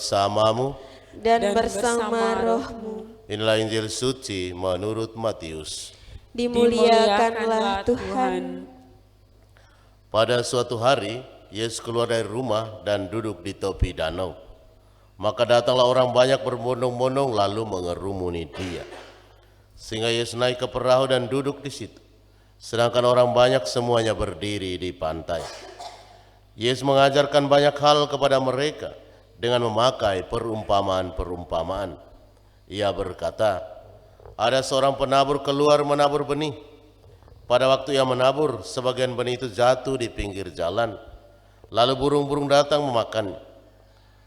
bersamamu dan bersama rohmu. Inilah Injil suci menurut Matius. Dimuliakanlah Tuhan. Pada suatu hari, Yesus keluar dari rumah dan duduk di tepi danau. Maka datanglah orang banyak berbondong-bondong lalu mengerumuni dia. Sehingga Yesus naik ke perahu dan duduk di situ. Sedangkan orang banyak semuanya berdiri di pantai. Yesus mengajarkan banyak hal kepada mereka dengan memakai perumpamaan-perumpamaan. Ia berkata, ada seorang penabur keluar menabur benih. Pada waktu ia menabur, sebagian benih itu jatuh di pinggir jalan. Lalu burung-burung datang memakannya.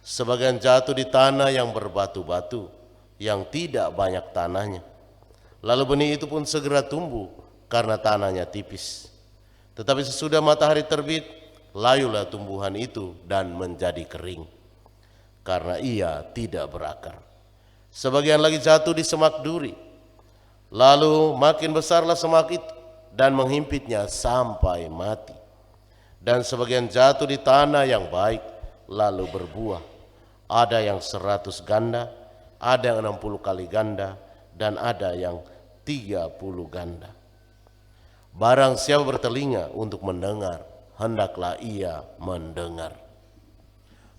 Sebagian jatuh di tanah yang berbatu-batu, yang tidak banyak tanahnya. Lalu benih itu pun segera tumbuh karena tanahnya tipis. Tetapi sesudah matahari terbit, layulah tumbuhan itu dan menjadi kering, karena ia tidak berakar. Sebagian lagi jatuh di semak duri. Lalu makin besarlah semak itu dan menghimpitnya sampai mati. Dan sebagian jatuh di tanah yang baik, lalu berbuah. Ada yang 100 ganda, ada yang 60 kali ganda, dan ada yang 30 ganda. Barang siapa bertelinga untuk mendengar, hendaklah ia mendengar.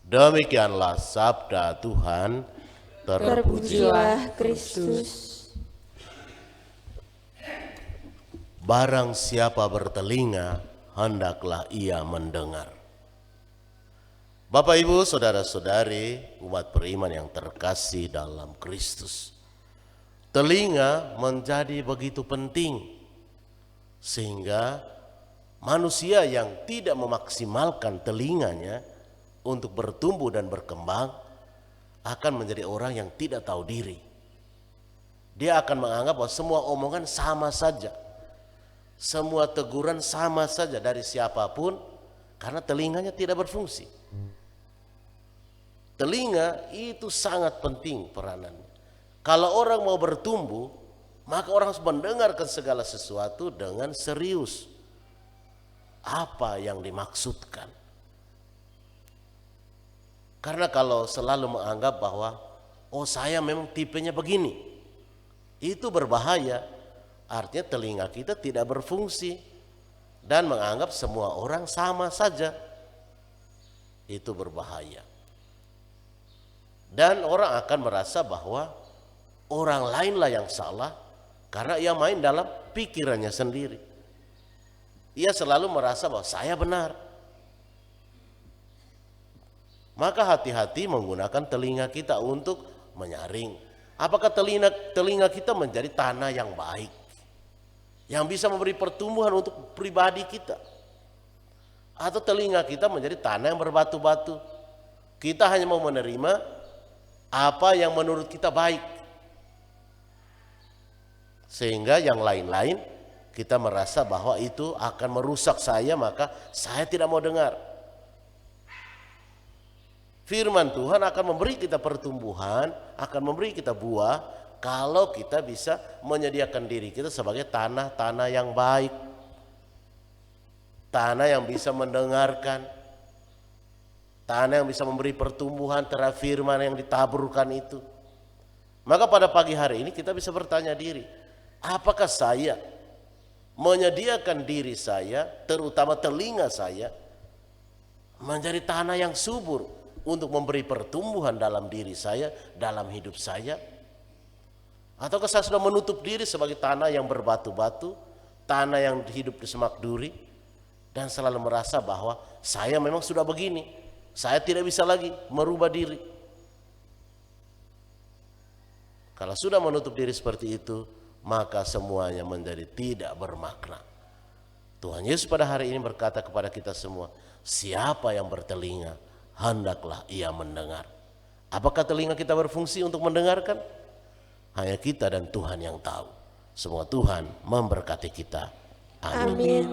Demikianlah sabda Tuhan. Terpujilah Kristus. Barang siapa bertelinga, hendaklah ia mendengar. Bapak, Ibu, saudara-saudari, umat beriman yang terkasih dalam Kristus. Telinga menjadi begitu penting, sehingga manusia yang tidak memaksimalkan telinganya untuk bertumbuh dan berkembang akan menjadi orang yang tidak tahu diri. Dia akan menganggap bahwa semua omongan sama saja, semua teguran sama saja dari siapapun, karena telinganya tidak berfungsi. Telinga itu sangat penting peranannya. Kalau orang mau bertumbuh, maka orang harus mendengarkan segala sesuatu dengan serius. Apa yang dimaksudkan? Karena kalau selalu menganggap bahwa oh saya memang tipenya begini, itu berbahaya. Artinya telinga kita tidak berfungsi dan menganggap semua orang sama saja. Itu berbahaya. Dan orang akan merasa bahwa orang lainlah yang salah karena ia main dalam pikirannya sendiri. Ia selalu merasa bahwa saya benar. Maka hati-hati menggunakan telinga kita untuk menyaring. Apakah telinga kita menjadi tanah yang baik, yang bisa memberi pertumbuhan untuk pribadi kita, atau telinga kita menjadi tanah yang berbatu-batu. Kita hanya mau menerima apa yang menurut kita baik, sehingga yang lain-lain kita merasa bahwa itu akan merusak saya, maka saya tidak mau dengar. Firman Tuhan akan memberi kita pertumbuhan, akan memberi kita buah kalau kita bisa menyediakan diri kita sebagai tanah-tanah yang baik, tanah yang bisa mendengarkan, tanah yang bisa memberi pertumbuhan terhadap firman yang ditaburkan itu. Maka pada pagi hari ini kita bisa bertanya diri, apakah saya menyediakan diri saya, terutama telinga saya, menjadi tanah yang subur untuk memberi pertumbuhan dalam diri saya, dalam hidup saya? Ataukah saya sudah menutup diri sebagai tanah yang berbatu-batu, tanah yang hidup di semak duri, dan selalu merasa bahwa saya memang sudah begini, saya tidak bisa lagi merubah diri? Kalau sudah menutup diri seperti itu, maka semuanya menjadi tidak bermakna. Tuhan Yesus pada hari ini berkata kepada kita semua, siapa yang bertelinga, hendaklah ia mendengar. Apakah telinga kita berfungsi untuk mendengarkan? Hanya kita dan Tuhan yang tahu. Semua Tuhan memberkati kita. Amin. Amin.